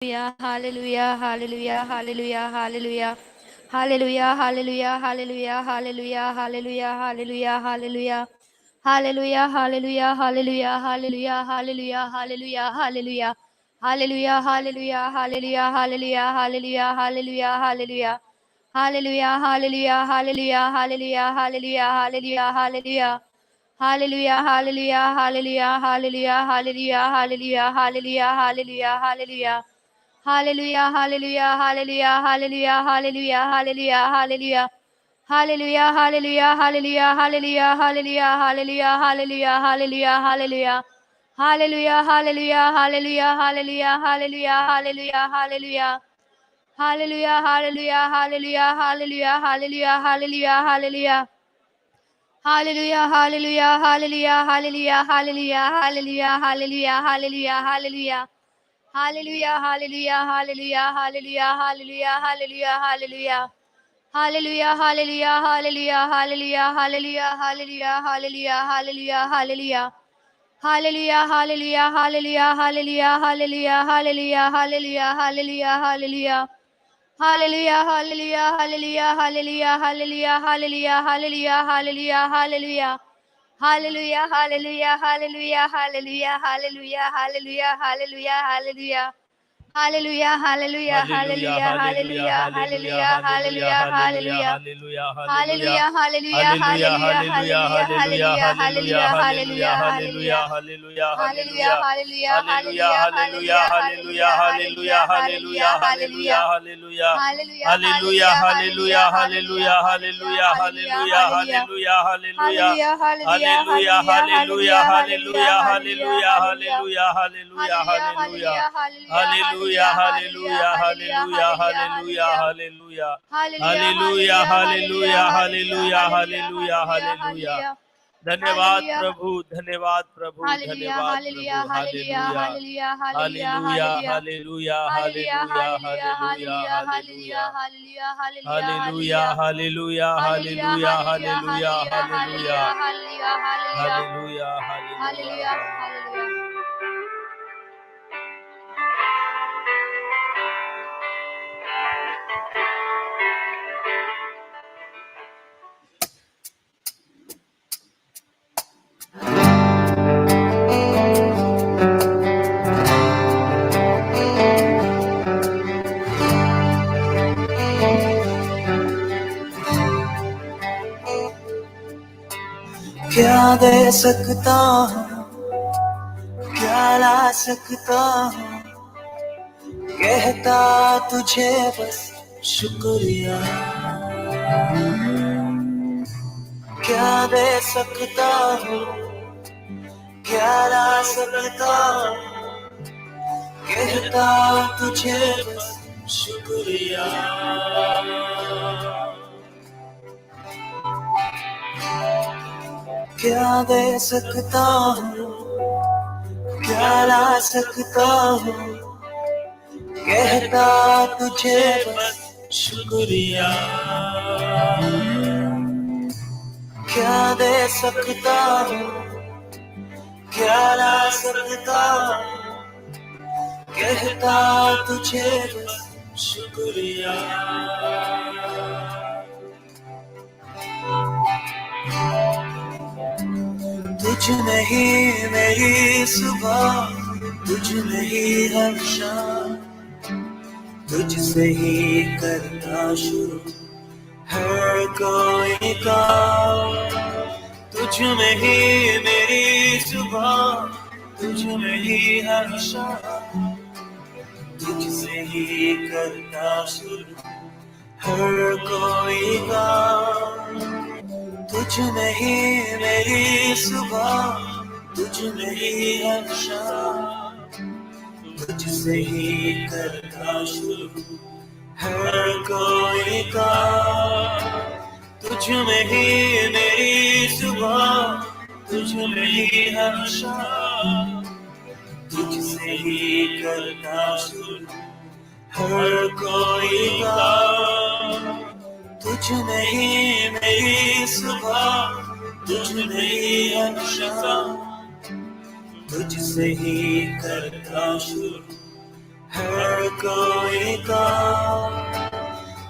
Hallelujah, hallelujah, hallelujah, hallelujah. Hallelujah, hallelujah, hallelujah, hallelujah, hallelujah, hallelujah, hallelujah. Hallelujah, hallelujah, hallelujah, hallelujah, hallelujah, hallelujah, hallelujah. Hallelujah, hallelujah, hallelujah, hallelujah, hallelujah, hallelujah, hallelujah. Hallelujah, hallelujah, hallelujah, hallelujah, hallelujah, hallelujah, hallelujah. Hallelujah, hallelujah, hallelujah, hallelujah, hallelujah, hallelujah, hallelujah, hallelujah, hallelujah. Hallelujah, hallelujah, hallelujah, hallelujah, hallelujah, hallelujah, hallelujah. Hallelujah, hallelujah, hallelujah, hallelujah, hallelujah, hallelujah, hallelujah, hallelujah, hallelujah. Hallelujah, hallelujah, hallelujah, hallelujah, hallelujah, hallelujah, hallelujah. Hallelujah, hallelujah, hallelujah, hallelujah, hallelujah, hallelujah, hallelujah. Hallelujah, hallelujah, hallelujah, hallelujah, hallelujah, hallelujah, hallelujah, hallelujah, hallelujah. Hallelujah, hallelujah, hallelujah, hallelujah, hallelujah, hallelujah, hallelujah. Hallelujah, hallelujah, hallelujah, hallelujah, hallelujah, hallelujah, hallelujah, hallelujah, hallelujah. Hallelujah, hallelujah, hallelujah, hallelujah, hallelujah, hallelujah, hallelujah, hallelujah, hallelujah. Hallelujah, hallelujah, hallelujah, hallelujah, hallelujah, hallelujah, hallelujah, hallelujah, hallelujah. Hallelujah, hallelujah, hallelujah, hallelujah, hallelujah, hallelujah, hallelujah, hallelujah. Hallelujah, hallelujah, Hallelujah, hallelujah, hallelujah, hallelujah, hallelujah, hallelujah, hallelujah, hallelujah, hallelujah, hallelujah. hallelujah, hallelujah. Hallelujah, hallelujah, Hallelujah, hallelujah, hallelujah, hallelujah, hallelujah, hallelujah, hallelujah, hallelujah, hallelujah, hallelujah, hallelujah, hallelujah. hallelujah, Hallelujah, hallelujah. hallelujah, Hallelujah, hallelujah, hallelujah, hallelujah, hallelujah, hallelujah, hallelujah, hallelujah, hallelujah, hallelujah, hallelujah, hallelujah, hallelujah. hallelujah, Hallelujah, hallelujah, hallelujah, hallelujah, hallelujah, hallelujah, hallelujah, hallelujah, hallelujah. hallelujah, hallelujah. Hallelujah, hallelujah, Hallelujah, hallelujah, hallelujah, hallelujah, hallelujah, hallelujah, hallelujah, hallelujah, hallelujah. hallelujah, hallelujah, Hallelujah, hallelujah. hallelujah, hallelujah, Hallelujah, hallelujah, hallelujah, hallelujah, hallelujah, hallelujah, hallelujah, hallelujah, hallelujah. hallelujah. Hallelujah, Hallelujah, hallelujah, hallelujah, hallelujah, hallelujah, hallelujah, hallelujah, hallelujah, hallelujah, hallelujah. hallelujah. धन्यवाद Hallelujah, प्रभु, धन्यवाद प्रभु, hallelujah, धन्यवाद hallelujah, प्रभु. hallelujah, hallelujah, hallelujah, hallelujah, hallelujah, hallelujah. Hallelujah, Hallelujah, hallelujah, hallelujah, hallelujah, hallelujah, hallelujah. hallelujah, hallelujah, hallelujah, hallelujah, hallelujah. Hallelujah, Hallelujah, hallelujah, hallelujah, hallelujah, hallelujah, hallelujah. hallelujah, hallelujah, hallelujah. Hallelujah, hallelujah, Hallelujah, hallelujah. hallelujah. क्या दे सकता हूँ, क्या ला सकता हूँ, कहता तुझे बस शुक्रिया। क्या दे सकता हूँ, क्या ला सकता हूँ, कहता तुझे बस शुक्रिया। क्या दे सकता हूँ, क्या ला सकता हूँ, कहता तुझे बस शुक्रिया। क्या दे सकता हूँ, क्या ला सकता हूँ, कहता तुझे बस शुक्रिया। तुझ नहीं मेरी सुबह, तुझ नहीं हर शाम, तुझसे ही करना शुरू हर कोई काम। तुझ में ही मेरी सुबह, तुझ में ही हर शाम, तुझसे ही करना शुरू हर कोई काम। तुझ में ही मेरी सुबह, तुझ में ही हर शाम, तुझसे ही करना शुरू हर कोई काम। तुझ में ही मेरी सुबह, तुझ में ही हर शाम, तुझसे ही करना शुरू हर कोई काम। तुझ में ही मेरी सुबह, तुझ में ही हर शाम, तुझसे ही करना शुरू हर कोई का।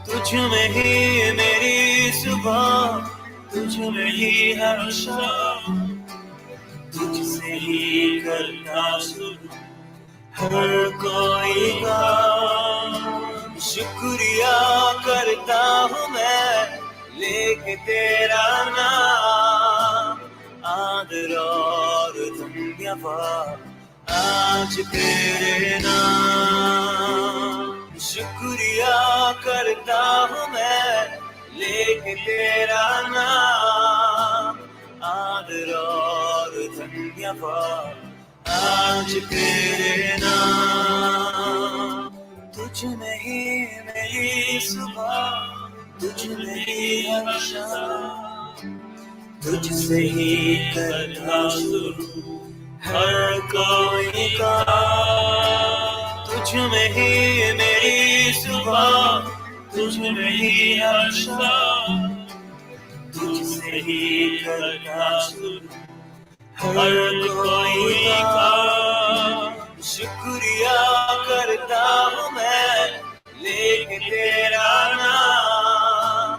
तुझ में ही मेरी सुबह, तुझ में ही हर शाम, तुझसे ही करता शुरू हर कोई का। शुक्रिया करता हूँ मैं लेके तेरा नाम, आदर और धन्यवाद आज तेरे नाम। शुक्रिया करता हूँ मैं लेके तेरा नाम, आदर और धन्यवाद आज तेरे नाम। तुझ में ही मेरी सुबह, तुझ में ही हर शाम, तुझसे ही करता शुरू हर कोई का। तुझ में ही मेरी सुबह, तुझ में ही हर शाम, तुझसे ही करता शुरू हर कोई का। शुक्रिया करता हूँ मैं लेके तेरा नाम,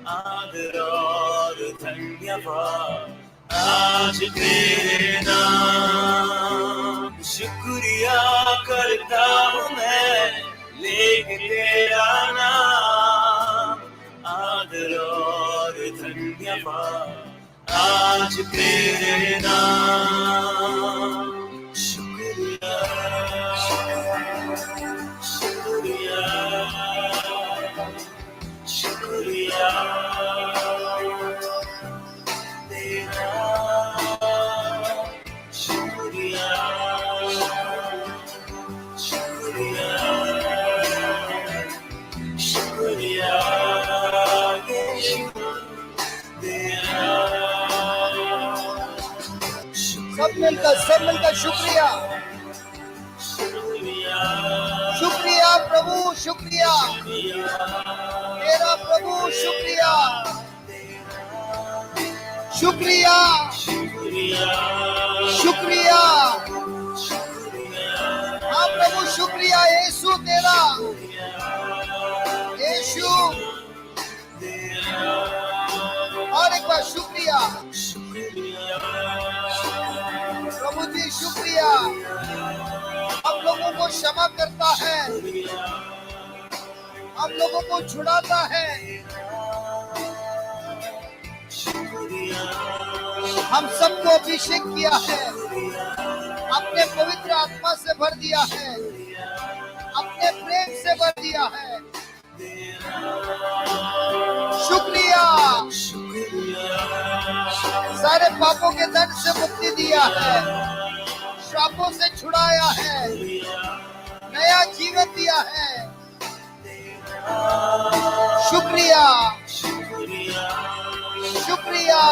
आदर और धन्यवाद आज तेरे नाम। शुक्रिया करता हूँ मैं लेके तेरा नाम, आदर और धन्यवाद आज तेरे नाम। शुक्रिया शुक्रिया शुक्रिया तेरा, शुक्रिया शुक्रिया शुक्रिया सब मिलकर शुक्रिया। शुक्रिया प्रभु, शुक्रिया तेरा प्रभु, शुक्रिया शुक्रिया शुक्रिया। हाँ प्रभु शुक्रिया यीशु तेरा, यीशु। और एक बार शुक्रिया प्रभु जी, शुक्रिया। हम लोगों को क्षमा करता है, हम लोगों को छुड़ाता है, हम सबको अभिषेक किया है, अपने पवित्र आत्मा से भर दिया है, अपने प्रेम से भर दिया है। शुक्रिया। सारे पापों के दंड से मुक्ति दिया है, श्रापों से छुड़ाया है, नया जीवन दिया है। शुक्रिया शुक्रिया शुक्रिया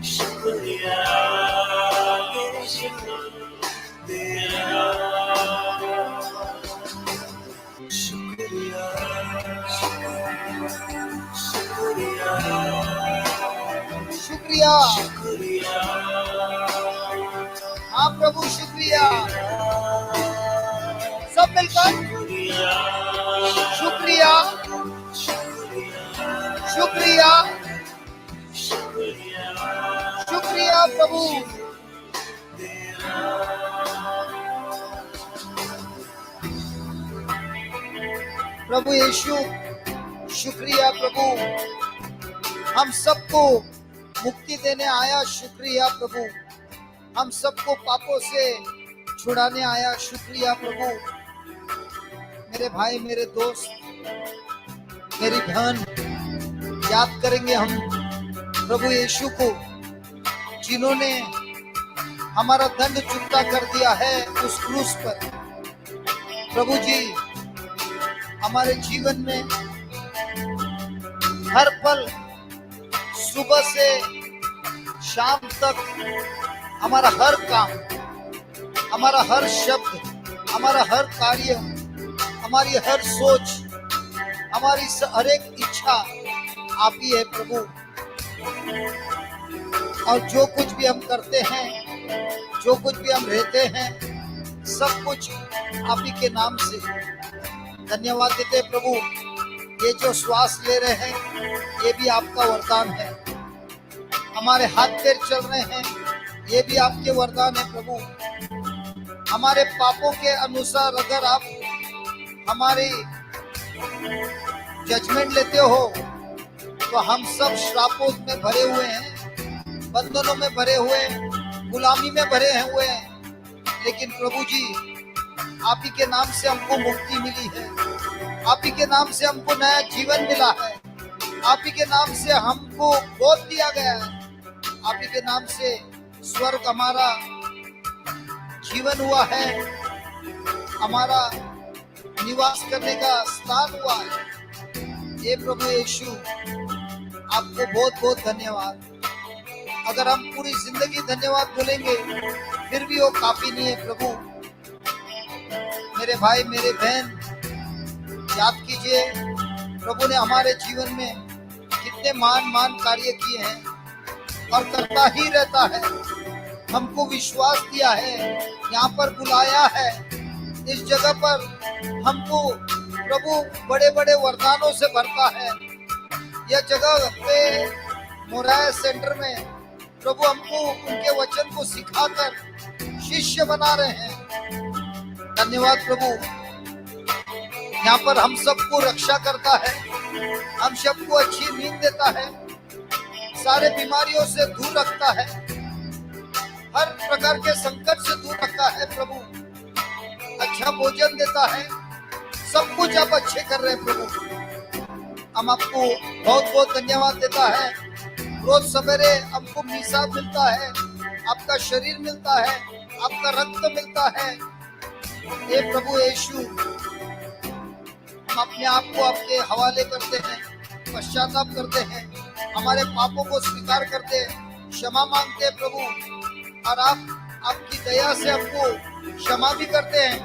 शुक्रिया शुक्रिया। हाँ प्रभु शुक्रिया। सब मिलकर शुक्रिया शुक्रिया शुक्रिया प्रभु। प्रभु यीशु शुक्रिया प्रभु, हम सबको मुक्ति देने आया। शुक्रिया प्रभु, हम सबको पापों से छुड़ाने आया। शुक्रिया प्रभु। मेरे भाई, मेरे दोस्त, मेरी बहन, याद करेंगे हम प्रभु यीशु को, जिन्होंने हमारा दंड चुकता कर दिया है उस क्रूस पर। प्रभु जी, हमारे जीवन में हर पल, सुबह से शाम तक, हमारा हर काम, हमारा हर शब्द, हमारा हर कार्य, हमारी हर सोच, हमारी हर एक इच्छा आप ही है प्रभु। और जो कुछ भी हम करते हैं जो कुछ भी हम रहते हैं सब कुछ आप ही के नाम से। धन्यवाद देते हैं प्रभु, ये जो श्वास ले रहे हैं ये भी आपका वरदान है। हमारे हाथ पैर चल रहे हैं ये भी आपके वरदान है प्रभु। हमारे पापों के अनुसार अगर आप हमारी जजमेंट लेते हो तो हम सब श्रापों में भरे हुए हैं, बंधनों में भरे हुए हैं, गुलामी में भरे हुए हैं। लेकिन प्रभु जी आप ही के नाम से हमको मुक्ति मिली है, आप ही के नाम से हमको नया जीवन मिला है, आप ही के नाम से हमको गोद दिया गया है, आप ही के नाम से स्वर्ग हमारा जीवन हुआ है, हमारा निवास करने का स्थान हुआ है। ये प्रभु यीशु आपको बहुत बहुत धन्यवाद। अगर हम पूरी जिंदगी धन्यवाद बोलेंगे फिर भी वो काफी नहीं है प्रभु। मेरे भाई मेरे बहन याद कीजिए प्रभु ने हमारे जीवन में कितने महान कार्य किए हैं और करता ही रहता है। हमको विश्वास दिया है, यहाँ पर बुलाया है, इस जगह पर हमको प्रभु बड़े बड़े वरदानों से भरता है। यह जगह पे मोराया सेंटर में प्रभु हमको उनके वचन को सिखाकर शिष्य बना रहे हैं। धन्यवाद प्रभु। यहाँ पर हम सबको रक्षा करता है, हम सबको अच्छी नींद देता है, सारे बीमारियों से दूर रखता है, हर प्रकार के संकट से दूर रखता है प्रभु। अच्छा भोजन देता है, सब कुछ आप अच्छे कर रहे हैं प्रभु। हम आपको बहुत बहुत धन्यवाद देता है। रोज सवेरे हमको मीसा मिलता है, आपका शरीर मिलता है, आपका रक्त मिलता है। हे प्रभु यीशु हम अपने आप को आपके हवाले करते हैं, पश्चाताप करते हैं, हमारे पापों को स्वीकार करते हैं, क्षमा मांगते हैं प्रभु। और आप आपकी दया से हमको क्षमा भी करते हैं,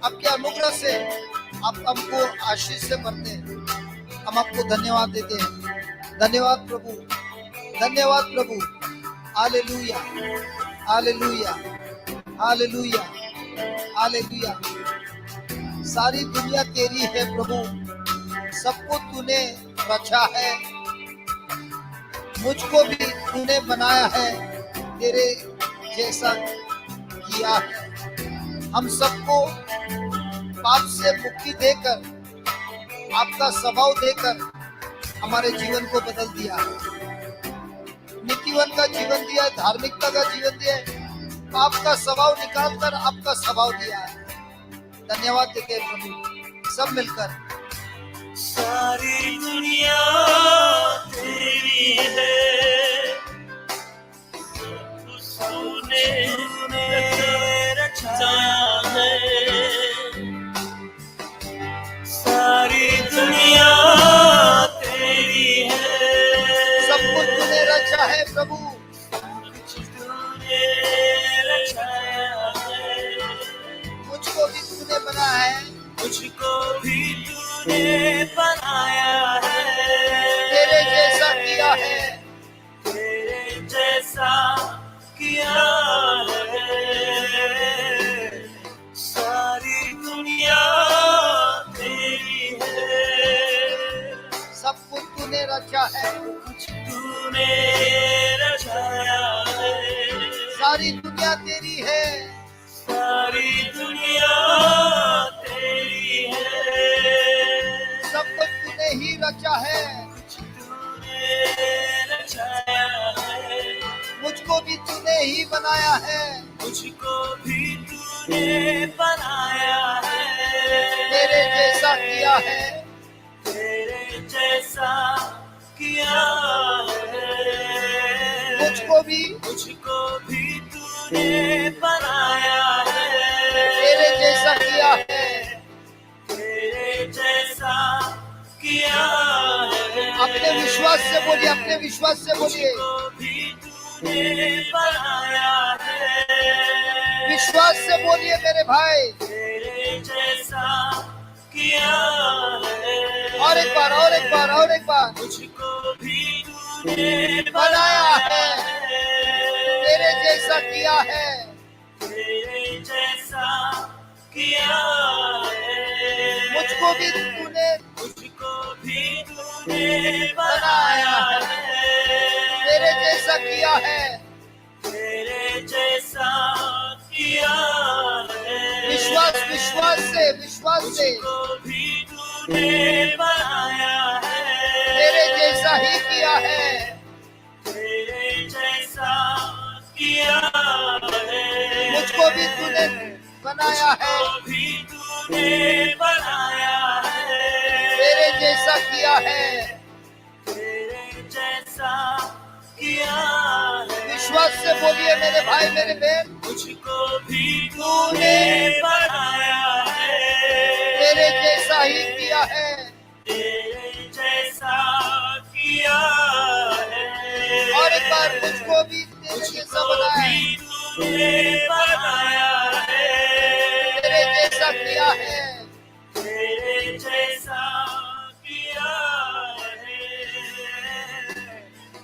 आपके अनुग्रह से आप हमको आशीष से भरते हैं। हम आपको धन्यवाद देते हैं। धन्यवाद प्रभु, धन्यवाद प्रभु। Hallelujah hallelujah hallelujah hallelujah. सारी दुनिया तेरी है प्रभु, सबको तूने रचा है, मुझको भी तूने बनाया है, तेरे जैसा किया है। हम सबको पाप से मुक्ति देकर, आपका स्वभाव देकर हमारे जीवन को बदल दिया है। नीतिवन का जीवन दिया है, धार्मिकता का जीवन दिया है, पाप का स्वभाव निकालकर आपका स्वभाव दिया है। धन्यवाद देते हैं प्रभु सब मिलकर। सारी दुनिया तेरी है, तूने रचाया है। सारी दुनिया तेरी है, सब कुछ तूने रचा है प्रभु। तूने रचाया है। मुझको भी तूने बनाया है, मुझको भी तूने बनाया है। तेरे जैसा किया है, तेरे जैसा किया है। सारी दुनिया तेरी है, सब कुछ तूने रचा है, कुछ तूने रचाया है। सारी दुनिया तेरी है, सारी दुनिया तेरी है। सब कुछ तूने ही रचा है, कुछ तूने रचाया है। मुझको भी तूने ही बनाया है, मुझको भी तूने बनाया है। तेरे जैसा किया है, तेरे जैसा किया है। मुझको भी तूने बनाया है। तेरे जैसा किया है। तेरे जैसा किया है। अपने विश्वास से बोलिए, अपने विश्वास से बोलिए, मुझको भी तूने बनाया है। विश्वास से बोलिए मेरे भाई। तेरे जैसा किया है। और एक बार, और एक बार, और एक बार। मुझको भी तूने बनाया है, तेरे जैसा किया है। तेरे जैसा किया है। मुझको भी तूने बनाया है। तेरे जैसा किया है। तेरे जैसा किया है। विश्वास से मुझको भी तूने बनाया है। तेरे जैसा ही किया है। तेरे जैसा किया है। मुझको भी तूने बनाया है। मुझको भी तूने बनाया है। तेरे जैसा किया है। तेरे जैसा किया है। विश्वास से बोलिए मेरे भाई मेरे बहन, मुझको भी तूने बनाया है। तेरे जैसा ही किया है। तेरे जैसा किया है। और एक बार मुझको भी तेरे जैसा बनाया है। तूने बनाया है। तेरे जैसा किया है। तेरे जैसा किया है।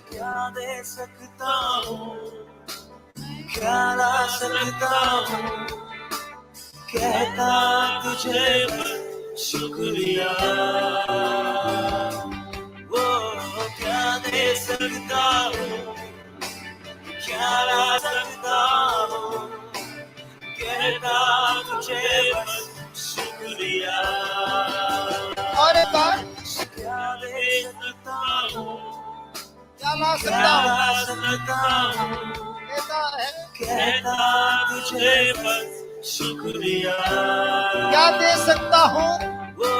क्या दे सकता हूँ, क्या ला सकता हूँ, कहता तुझे बस शुक्रिया। वो क्या दे सकता हूँ, क्या ला सकता हूँ, कहता तुझे बस शुक्रिया। और एक बार क्या दे सकता हूँ, क्या ला क्या सकता हूँ, ला सकता हूँ, कहता है कहता तुझे बस शुक्रिया। क्या दे सकता हूँ, वो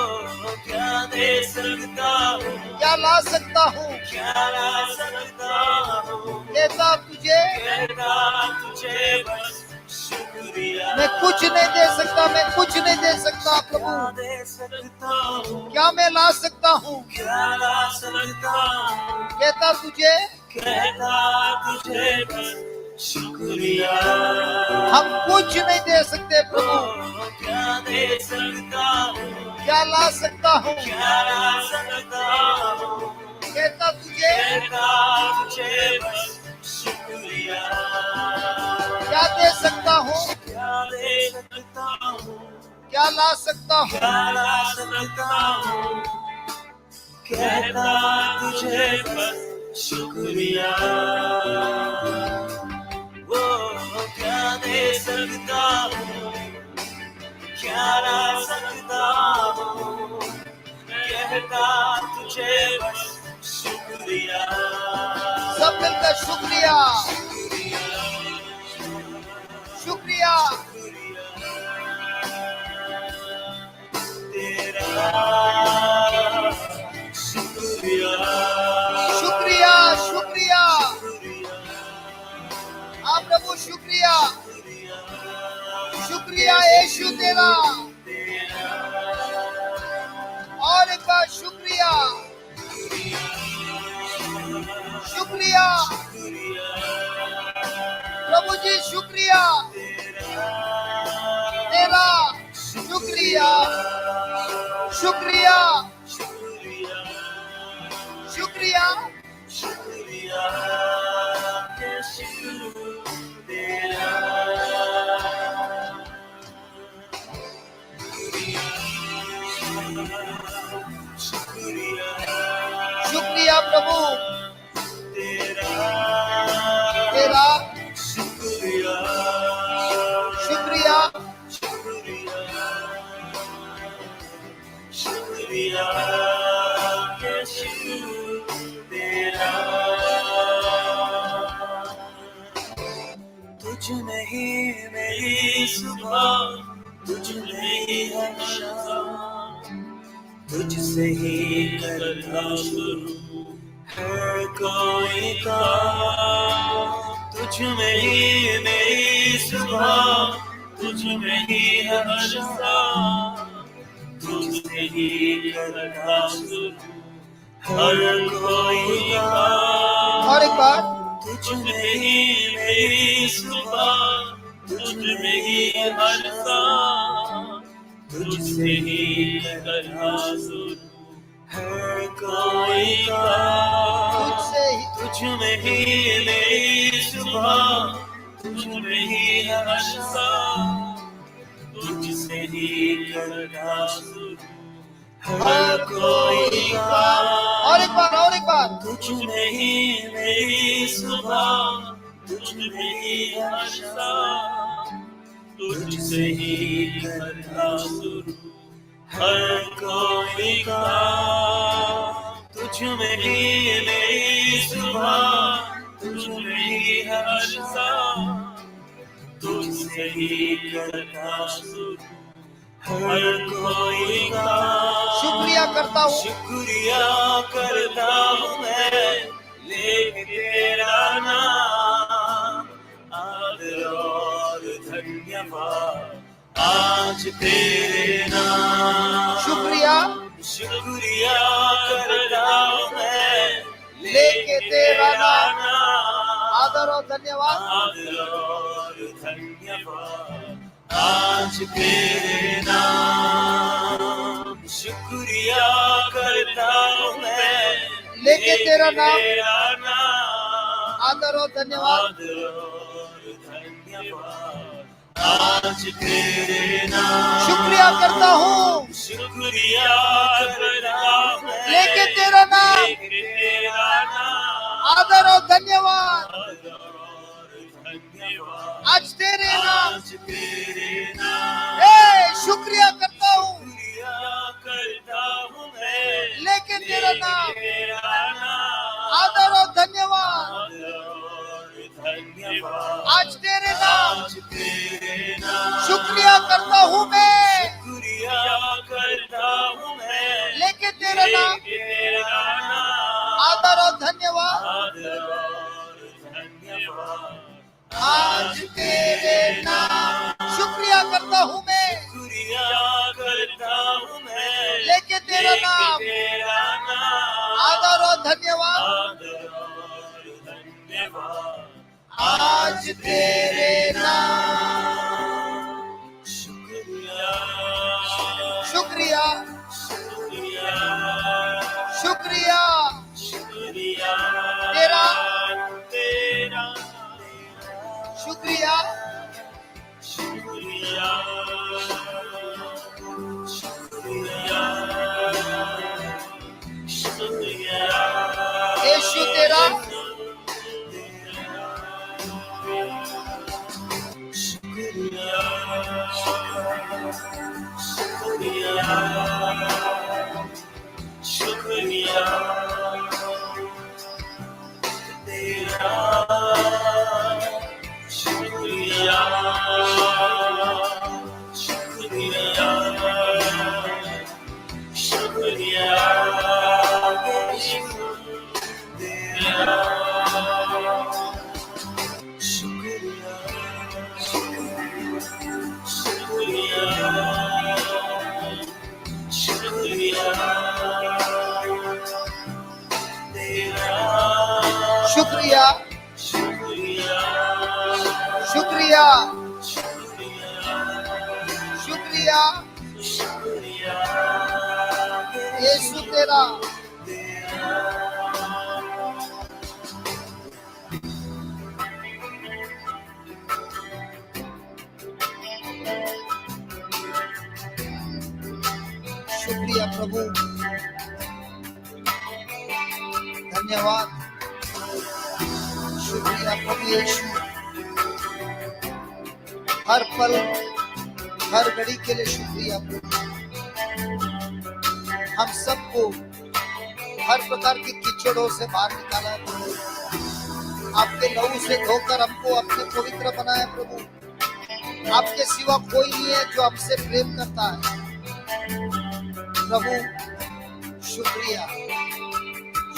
क्या दे सकता हूँ, क्या ला सकता हूँ, क्या ला सकता हूँ, कहता तुझे कहता तुझे बस शुक्रिया। मैं कुछ नहीं दे सकता, मैं कुछ नहीं दे सकता क्या प्रभु, दे सकता हूँ, क्या मैं ला सकता हूँ, क्या ला सकता हूँ, कहता तुझे कहता तुझे बस शुक्रिया। हम कुछ नहीं दे सकते प्रभु, क्या दे सकता हूँ, क्या ला सकता हूँ, क्या ला सकता हूँ, कहता तुझे कहता तुझे बस शुक्रिया। क्या दे सकता हूँ, क्या दे सकता हूँ, क्या ला सकता हूँ, क्या ला सकता हूँ, कहता तुझे बस शुक्रिया। वो क्या दे सकता हूँ, क्या ला सकता हूँ, कहता तुझे बस शुक्रिया। सब मिलकर शुक्रिया शुक्रिया तेरा शुक्रिया। शुक्रिया शुक्रिया हाँ प्रभु शुक्रिया शुक्रिया यीशु तेरा। और एक बार शुक्रिया शुक्रिया प्रभु जी शुक्रिया तेरा। शुक्रिया शुक्रिया शुक्रिया शुक्रिया तेरा। शुक्रिया प्रभु तेरा तेरा। शुक्रिया शुक्रिया शुक्रिया शुक्रिया तेरा। तुझ में ही मेरी सुबह, तुझ में ही हर शाम, तुझसे ही करना शुरू है कोई काम। तुझ में ही मेरी सुबह, तुझ में ही हर शाम, तुझसे ही करना शुरू हर कोई काम। और एक बार तुझ में ही मेरी सुबह, तुझ में ही हर शाम, तुझसे ही करना शुरू है कोई काम। तुझसे ही तुझ में ही मेरी सुबह, तुझ में ही हर्षा, तुझसे ही करना शुरू हर कोई काम। और एक बार तुझ में ही मेरी सुबह, तुझ में ही हर्षा, तुझसे ही करना शुरू हर कोई काम। तुझ में ही मेरी सुबह, तुझ में ही हर्षा, तुझसे ही करना शुरू हर कोई काम। शुक्रिया करता हूँ, शुक्रिया करता हूँ मैं, लेके तेरा नाम। आदर और धन्यवाद आज तेरे नाम। शुक्रिया करता हूँ मैं, लेके तेरा नाम। आदर और धन्यवाद आदर और धन्यवाद आज तेरे नाम। शुक्रिया करता हूँ मैं, लेके तेरा नाम। नाम। आदर और धन्यवाद आदर और धन्यवाद आज तेरे नाम। शुक्रिया करता हूँ, शुक्रिया करता हूँ मैं, लेके तेरा नाम। लेके तेरा नाम। आदर और धन्यवाद आदर और धन्यवाद आज तेरे नाम। आज तेरे नाम। शुक्रिया करता हूँ, शुक्रिया करता हूँ मैं, लेके तेरा नाम। तेरा नाम। आदर और धन्यवाद आदर और धन्यवाद आज तेरे नाम। आज तेरे नाम। शुक्रिया करता हूँ मैं, शुक्रिया करता हूँ मैं, लेके तेरा नाम। तेरा नाम। आदर और धन्यवाद आदर और धन्यवाद आज तेरे नाम। शुक्रिया करता हूँ मैं, शुक्रिया करता हूँ मैं, लेके तेरा नाम। तेरा नाम। आदर और धन्यवाद आदर और धन्यवाद आज तेरे नाम। शुक्रिया शुक्रिया शुक्रिया शुक्रिया शुक्रिया तेरा तेरा शुक्रिया शुक्रिया शुक्रिया शुक्रिया यीशु तेरा शुक्रिया शुक्रिया शुक्रिया तेरा शुक्रिया शुक्रिया शुक्रिया तेरा शुक्रिया शुक्रिया शुक्रिया तेरा शुक्रिया शुक्रिया शुक्रिया शुक्रिया शुक्रिया शुक्रिया यीशु तेरा शुक्रिया प्रभु, धन्यवाद। शुक्रिया प्रभु यीशु, हर पल हर घड़ी के लिए शुक्रिया प्रभु। हम सबको हर प्रकार की कीचड़ों से बाहर निकाला है प्रभु। आपके लहू से धोकर हमको अपने पवित्र बनाया प्रभु। आपके सिवा कोई नहीं है जो हमसे प्रेम करता है प्रभु। शुक्रिया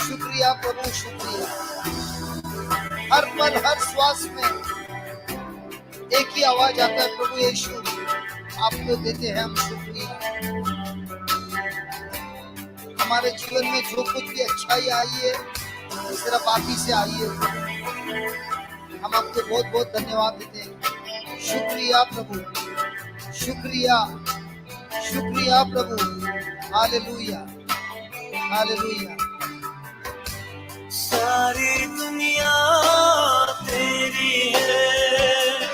शुक्रिया प्रभु, शुक्रिया। हर पल हर श्वास में एक ही आवाज आता है प्रभु यीशु, आपको देते हैं हम शुक्रिया। हमारे जीवन में जो कुछ भी अच्छाई आई है सिर्फ आप ही से आई है। हम आपको बहुत बहुत धन्यवाद देते हैं। शुक्रिया प्रभु, शुक्रिया शुक्रिया प्रभु। Hallelujah hallelujah. सारी दुनिया तेरी है,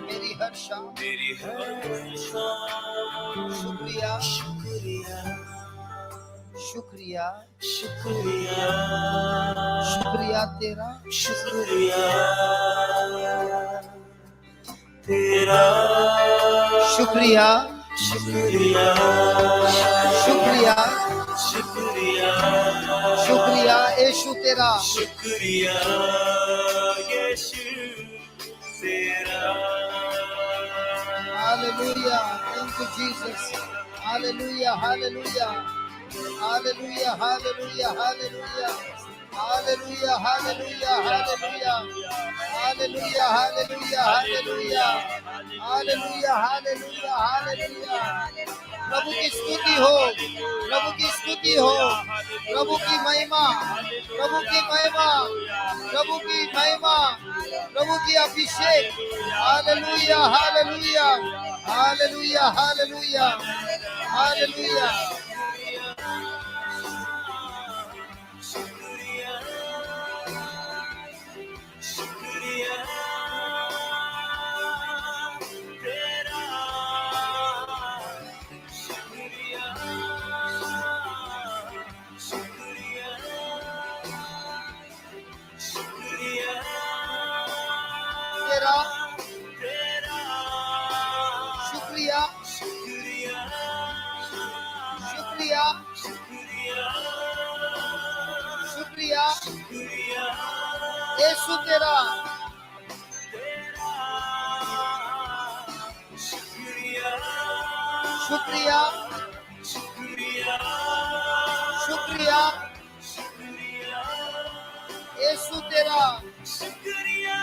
हर शाम मेरी हर शाम शुक्रिया शुक्रिया शुक्रिया शुक्रिया शुक्रिया तेरा शुक्रिया तेरा शुक्रिया शुक्रिया शुक्रिया शुक्रिया शुक्रिया यीशु तेरा शुक्रिया यीशु तेरा hallelujah thank you Jesus hallelujah hallelujah hallelujah hallelujah hallelujah hallelujah hallelujah hallelujah hallelujah hallelujah hallelujah hallelujah hallelujah hallelujah प्रभु की स्तुति हो प्रभु की स्तुति हो प्रभु की महिमा प्रभु की महिमा प्रभु की महिमा प्रभु की अभिषेक hallelujah hallelujah hallelujah hallelujah hallelujah शुक्रिया शुक्रिया तेरा शुक्रिया शुक्रिया शुक्रिया तेरा तेरा शुक्रिया शुक्रिया शुक्रिया शुक्रिया शुक्रिया शुक्रिया यीशु तेरा शुक्रिया शुक्रिया शुक्रिया शुक्रिया शुक्रिया यीशु तेरा शुक्रिया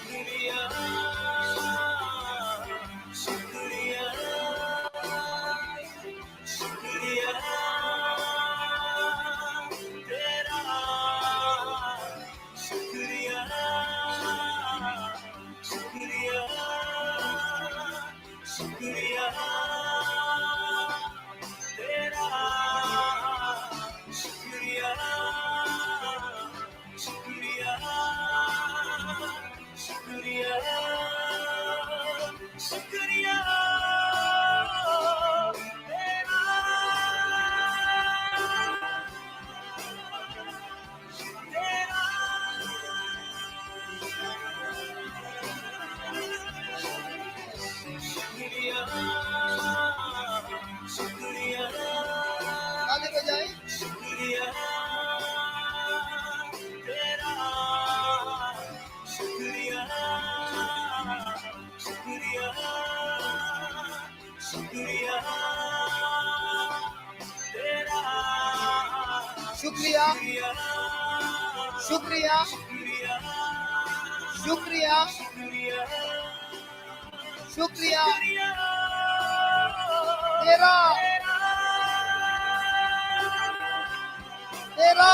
शुक्रिया शुक्रिया शुक्रिया तेरा शुक्रिया शुक्रिया शुक्रिया तेरा शुक्रिया शुक्रिया शुक्रिया शुक्रिया तेरा तेरा शुक्रिया शुक्रिया ताली बजाए शुक्रिया तेरा शुक्रिया शुक्रिया शुक्रिया तेरा शुक्रिया शुक्रिया शुक्रिया शुक्रिया शुक्रिया शुक्रिया शुक्रिया तेरा तेरा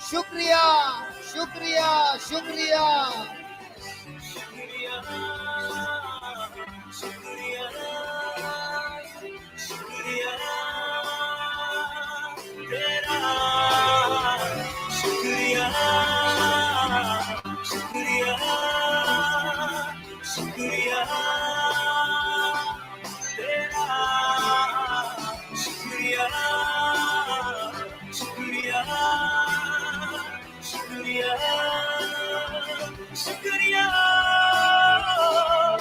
शुक्रिया शुक्रिया शुक्रिया शुक्रिया शुक्रिया शुक्रिया तेरा शुक्रिया शुक्रिया शुक्रिया तेरा शुक्रिया शुक्रिया शुक्रिया शुक्रिया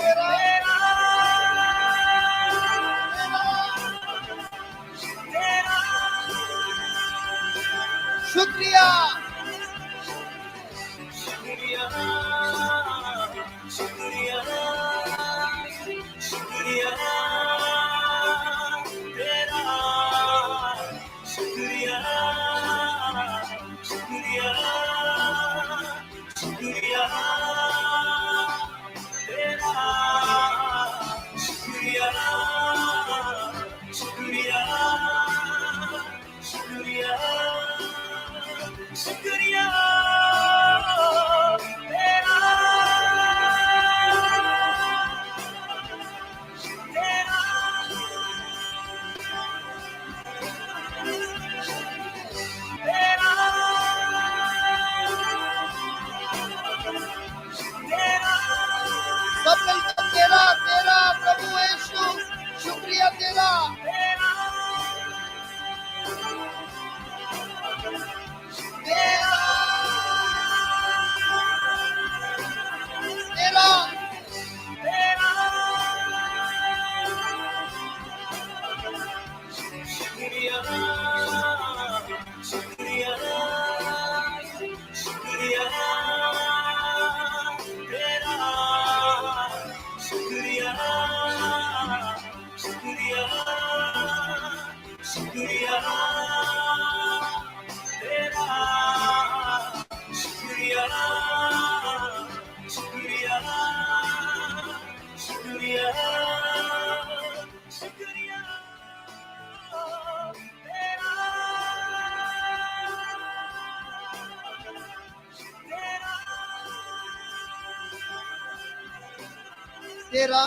तेरा तेरा शुक्रिया शुक्रिया शुक्रिया शुक्रिया तेरा शुक्रिया शुक्रिया शुक्रिया तेरा शुक्रिया शुक्रिया शुक्रिया शुक्रिया तेरा तेरा सब मिलकर तेरा तेरा प्रभु यीशु शुक्रिया तेरा तेरा तेरा शुक्रिया शुक्रिया शुक्रिया तेरा शुक्रिया शुक्रिया शुक्रिया तेरा शुक्रिया शुक्रिया शुक्रिया शुक्रिया तेरा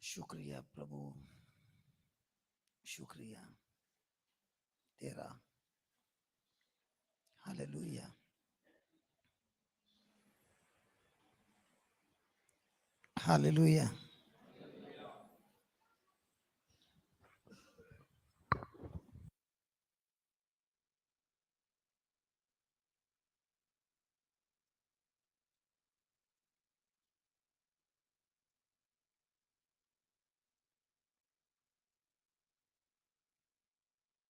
शुक्रिया प्रभु शुक्रिया तेरा हालेलुया हालेलुया